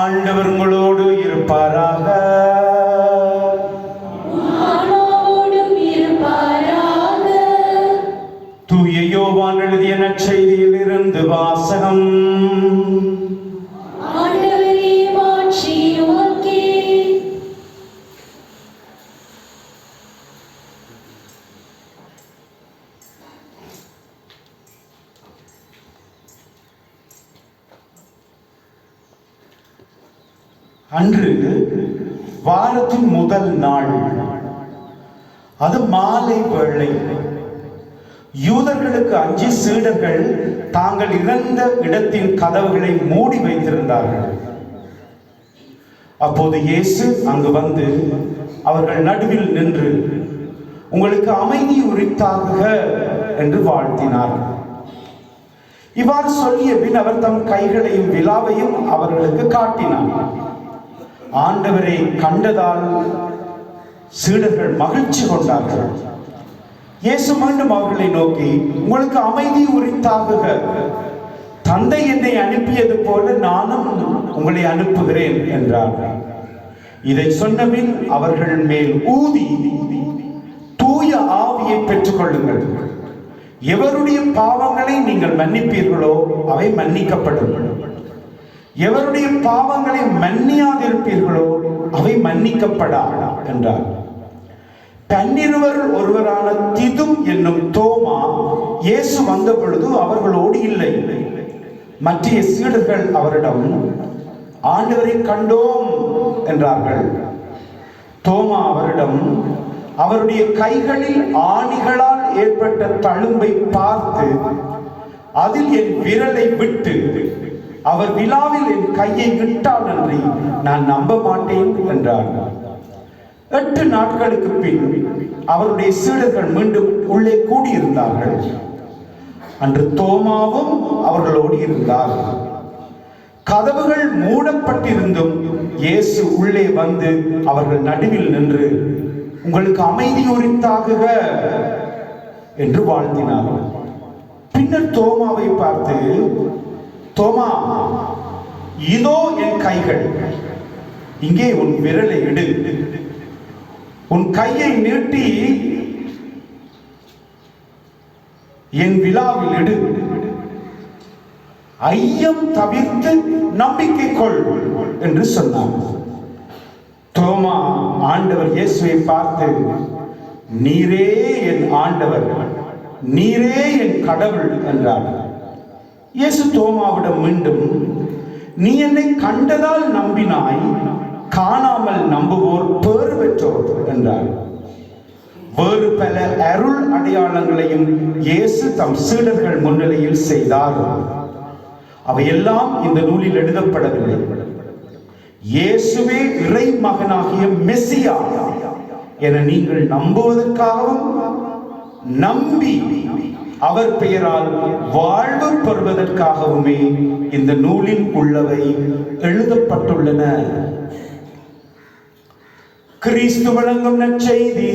ஆண்டவர் உங்களோடு இருப்பாராக. தூய யோவான் எழுதிய நற்செய்தியில் இருந்து வாசகம். அன்று வாரத்தின் முதல் நாள், அது மாலை வேளை. யூதர்களுக்கு அஞ்சி சீடர்கள் தாங்கள் இறந்த இடத்தின் கதவுகளை மூடி வைத்திருந்தார்கள். அப்போது இயேசு அங்கு வந்து அவர்கள் நடுவில் நின்று, உங்களுக்கு அமைதி உரித்தாகுக என்று வாழ்த்தினார். இவ்வாறு சொல்லிய பின் அவர் தம் கைகளையும் விலாவையும் அவர்களுக்கு காட்டினார். ஆண்டவரை கண்டதால் சீடர்கள் மகிழ்ச்சி கொண்டார்கள். இயேசு மீண்டும் அவர்களை நோக்கி, உங்களுக்கு அமைதி உரித்தாகுக. தந்தை என்னை அனுப்பியது போல நானும் உங்களை அனுப்புகிறேன் என்றார். இதை சொன்னபின் அவர்கள் மேல் ஊதி, தூய ஆவியை பெற்றுக் கொள்ளுங்கள். எவருடைய பாவங்களை நீங்கள் மன்னிப்பீர்களோ அவை மன்னிக்கப்படும். எவருடைய பாவங்களை மன்னியாதிருப்பீர்களோ அவை மன்னிக்கப்படா என்றார். தன்னிருவருள் ஒருவரான திதும் என்னும் தோமா இயேசு வந்த பொழுது அவர்களோடு இல்லை. மற்ற சீடர்கள் அவரிடம், ஆண்டவரை கண்டோம் என்றார்கள். தோமா அவரிடம், அவருடைய கைகளில் ஆணிகளால் ஏற்பட்ட தழும்பை பார்த்து அதில் என் விரலை விட்டு அவர் விழாவில் என் கையை விட்டால் நன்றி நான் நம்ப மாட்டேன் என்றார். 8 நாட்களுக்கு பின் அவருடைய சீடர்கள் மீண்டும் உள்ளே கூடியிருந்தார்கள். அன்று தோமாவும் அவர்களோடு இருந்தார். கதவுகள் மூடப்பட்டிருந்தும் இயேசு உள்ளே வந்து அவர்கள் நடுவில் நின்று, உங்களுக்கு அமைதி உரித்தாகுக என்று வாழ்த்தினார். பின்னர் தோமாவை பார்த்து, தோமா, இதோ என் கைகள், இங்கே உன் விரலை இடு, உன் கையை நீட்டி என் விழாவில் இடு, ஐயம் தவிர்த்து நம்பிக்கை கொள் என்று சொன்னார். தோமா ஆண்டவர் இயேசுவை பார்த்து, நீரே என் ஆண்டவர், நீரே என் கடவுள் என்றார். இயேசு தோமாவிடம் மீண்டும், நீ என்னை கண்டதால் நம்பினாய், காணாமல் நம்புவோர் பேறு பெற்றோர் என்றார். வேறு பல அருள் அடையாளங்களையும் இயேசு தம் சீடர்கள் முன்னிலையில் செய்தார். அவையெல்லாம் இந்த நூலில் எழுதப்படவில்லை. இயேசுவே இறை மகனாகிய மெசியா என நீங்கள் நம்புவதற்காகவும் நம்பி அவர் பெயரால் வாழ்வு பெறுவதற்காகவுமே இந்த நூலில் உள்ளவை எழுதப்பட்டுள்ளன. கிறிஸ்து வழங்கும் நற்செய்தி.